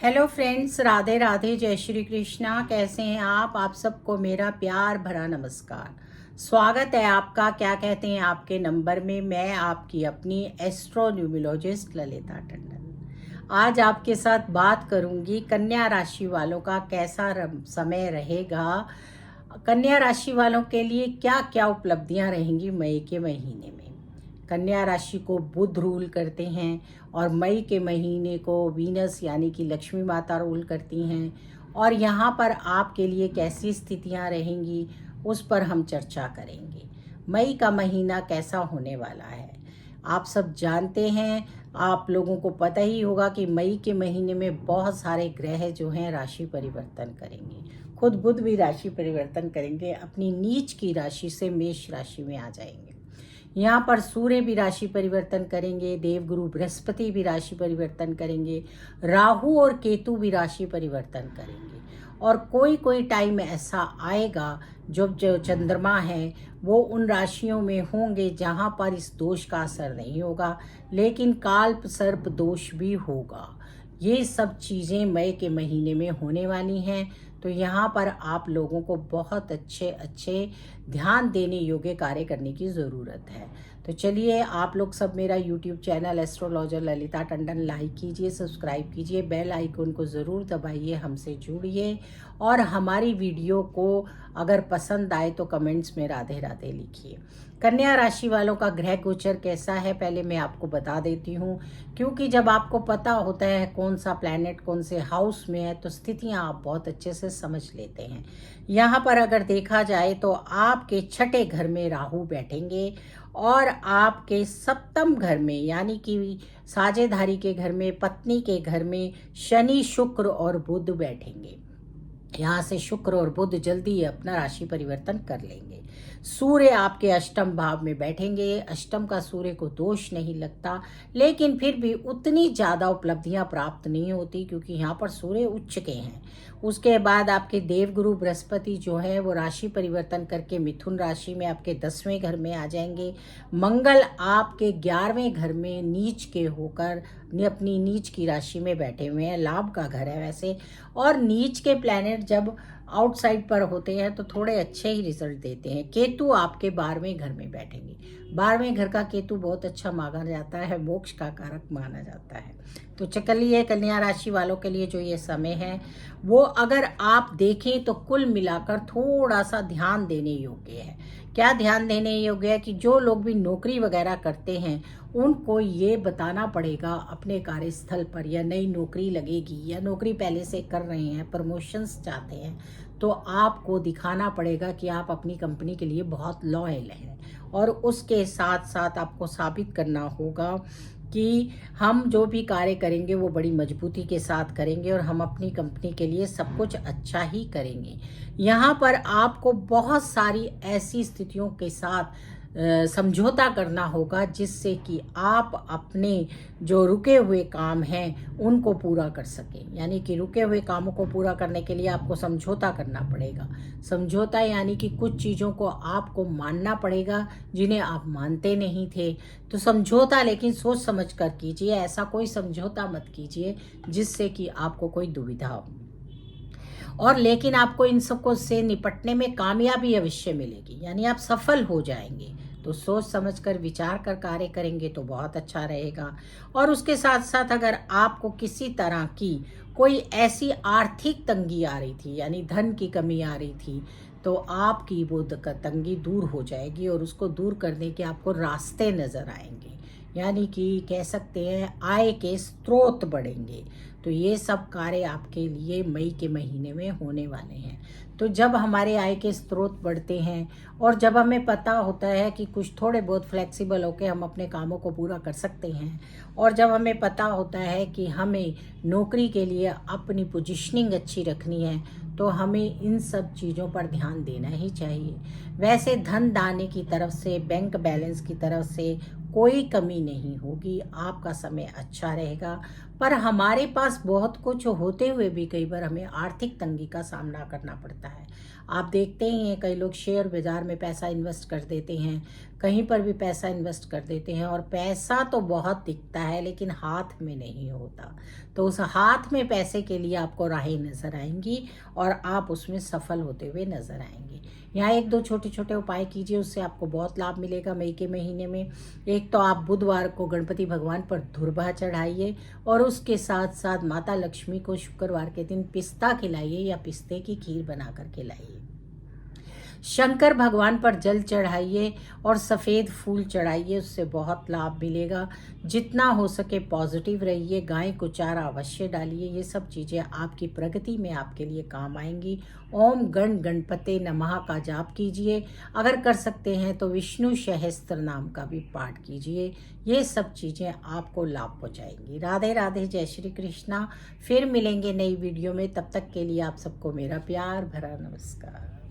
Hello friends, Radhe Radhe, जय श्री कृष्णा। कैसे हैं आप सबको मेरा प्यार भरा नमस्कार। स्वागत है आपका क्या कहते हैं आपके नंबर में। मैं आपकी अपनी एस्ट्रोन्यूमोलॉजिस्ट ललिता टंडन आज आपके साथ बात करूंगी कन्या राशि वालों का कैसा समय रहेगा। कन्या राशि वालों के लिए क्या क्या उपलब्धियां रहेंगी मई के महीने में। कन्या राशि को बुध रूल करते हैं और मई के महीने को वीनस यानी कि लक्ष्मी माता रूल करती हैं। और यहाँ पर आपके लिए कैसी स्थितियाँ रहेंगी उस पर हम चर्चा करेंगे। मई का महीना कैसा होने वाला है आप सब जानते हैं। आप लोगों को पता ही होगा कि मई के महीने में बहुत सारे ग्रह जो हैं राशि परिवर्तन करेंगे। खुद बुध भी राशि परिवर्तन करेंगे, अपनी नीच की राशि से मेष राशि में आ जाएंगे। यहाँ पर सूर्य भी राशि परिवर्तन करेंगे, देवगुरु बृहस्पति भी राशि परिवर्तन करेंगे, राहु और केतु भी राशि परिवर्तन करेंगे। और कोई कोई टाइम ऐसा आएगा जब जो चंद्रमा है वो उन राशियों में होंगे जहाँ पर इस दोष का असर नहीं होगा, लेकिन काल्प सर्प दोष भी होगा। ये सब चीज़ें मई के महीने में होने वाली हैं। तो यहाँ पर आप लोगों को बहुत अच्छे अच्छे ध्यान देने योग्य कार्य करने की ज़रूरत है। तो चलिए आप लोग सब मेरा YouTube channel astrologer Lalita Tandon like कीजिए, सब्सक्राइब कीजिए, बेल आइकन को ज़रूर दबाइए, हमसे जुड़िए। और हमारी वीडियो को अगर पसंद आए तो कमेंट्स में राधे राधे लिखिए। कन्या राशि वालों का ग्रह गोचर कैसा है पहले मैं आपको बता देती हूँ, क्योंकि जब आपको पता होता है कौन सा प्लैनेट कौन से हाउस में है तो स्थितियाँ आप बहुत अच्छे से समझ लेते हैं। यहाँ पर अगर देखा जाए तो आपके छठे घर में राहु बैठेंगे और आपके सप्तम घर में यानी कि साझेदारी के घर में, पत्नी के घर में शनि, शुक्र और बुध बैठेंगे। यहाँ से शुक्र और बुध जल्दी अपना राशि परिवर्तन कर लेंगे। सूर्य आपके अष्टम भाव में बैठेंगे। अष्टम का सूर्य को दोष नहीं लगता, लेकिन फिर भी उतनी ज़्यादा उपलब्धियां प्राप्त नहीं होती क्योंकि यहाँ पर सूर्य उच्च के हैं। उसके बाद आपके देवगुरु बृहस्पति जो है वो राशि परिवर्तन करके मिथुन राशि में आपके 10वें घर में आ जाएंगे। मंगल आपके 11वें घर में नीच के होकर अपनी नीच की राशि में बैठे हुए हैं। लाभ का घर है वैसे, और नीच के प्लैनेट जब आउटसाइड पर होते हैं तो थोड़े अच्छे ही रिजल्ट देते हैं। केतु आपके 12वें घर में बैठेंगे। 12वें घर का केतु बहुत अच्छा माना जाता है, मोक्ष का कारक माना जाता है। तो चलिए कन्या राशि वालों के लिए जो ये समय है वो अगर आप देखें तो कुल मिलाकर थोड़ा सा ध्यान देने योग्य है। क्या ध्यान देने योग्य है कि जो लोग भी नौकरी वगैरह करते हैं उनको ये बताना पड़ेगा अपने कार्यस्थल पर, या नई नौकरी लगेगी या नौकरी पहले से कर रहे हैं, प्रमोशंस चाहते हैं, तो आपको दिखाना पड़ेगा कि आप अपनी कंपनी के लिए बहुत लॉयल हैं। और उसके साथ साथ आपको साबित करना होगा कि हम जो भी कार्य करेंगे वो बड़ी मजबूती के साथ करेंगे और हम अपनी कंपनी के लिए सब कुछ अच्छा ही करेंगे। यहाँ पर आपको बहुत सारी ऐसी स्थितियों के साथ समझौता करना होगा जिससे कि आप अपने जो रुके हुए काम हैं उनको पूरा कर सकें। यानी कि रुके हुए कामों को पूरा करने के लिए आपको समझौता करना पड़ेगा। समझौता यानी कि कुछ चीज़ों को आपको मानना पड़ेगा जिन्हें आप मानते नहीं थे। तो समझौता लेकिन सोच समझ कर कीजिए, ऐसा कोई समझौता मत कीजिए जिससे कि आपको कोई दुविधा हो। और लेकिन आपको इन सबको से निपटने में कामयाबी अवश्य मिलेगी, यानी आप सफल हो जाएंगे। तो सोच समझकर विचार कर कार्य करेंगे तो बहुत अच्छा रहेगा। और उसके साथ साथ अगर आपको किसी तरह की कोई ऐसी आर्थिक तंगी आ रही थी, यानी धन की कमी आ रही थी, तो आपकी वो तंगी दूर हो जाएगी और उसको दूर करने के आपको रास्ते नज़र आएंगे। यानी कि कह सकते हैं आय के स्रोत बढ़ेंगे। तो ये सब कार्य आपके लिए मई के महीने में होने वाले हैं। तो जब हमारे आय के स्रोत बढ़ते हैं और जब हमें पता होता है कि कुछ थोड़े बहुत फ्लेक्सिबल होकर हम अपने कामों को पूरा कर सकते हैं, और जब हमें पता होता है कि हमें नौकरी के लिए अपनी पोजीशनिंग अच्छी रखनी है, तो हमें इन सब चीज़ों पर ध्यान देना ही चाहिए। वैसे धन दाने की तरफ से, बैंक बैलेंस की तरफ से कोई कमी नहीं होगी। आपका समय अच्छा रहेगा, पर हमारे पास बहुत कुछ होते हुए भी कई बार हमें आर्थिक तंगी का सामना करना पड़ता है। आप देखते ही हैं, कई लोग शेयर बाजार में पैसा इन्वेस्ट कर देते हैं, कहीं पर भी पैसा इन्वेस्ट कर देते हैं, और पैसा तो बहुत दिखता है लेकिन हाथ में नहीं होता। तो उस हाथ में पैसे के लिए आपको राहें नज़र आएंगी और आप उसमें सफल होते हुए नज़र आएंगे। यहाँ एक दो छोटे छोटे उपाय कीजिए, उससे आपको बहुत लाभ मिलेगा मई के महीने में। एक तो आप बुधवार को गणपति भगवान पर धुरभा चढ़ाइए, और उसके साथ साथ माता लक्ष्मी को शुक्रवार के दिन पिस्ता खिलाइए या पिस्ते की खीर बना कर खिलाइए। शंकर भगवान पर जल चढ़ाइए और सफ़ेद फूल चढ़ाइए, उससे बहुत लाभ मिलेगा। जितना हो सके पॉजिटिव रहिए, गाय को चारा अवश्य डालिए। ये सब चीज़ें आपकी प्रगति में आपके लिए काम आएंगी। ओम गण गणपते नमः का जाप कीजिए। अगर कर सकते हैं तो विष्णु सहस्त्र नाम का भी पाठ कीजिए। ये सब चीज़ें आपको लाभ पहुँचाएंगी। राधे राधे, जय श्री कृष्णा। फिर मिलेंगे नई वीडियो में, तब तक के लिए आप सबको मेरा प्यार भरा नमस्कार।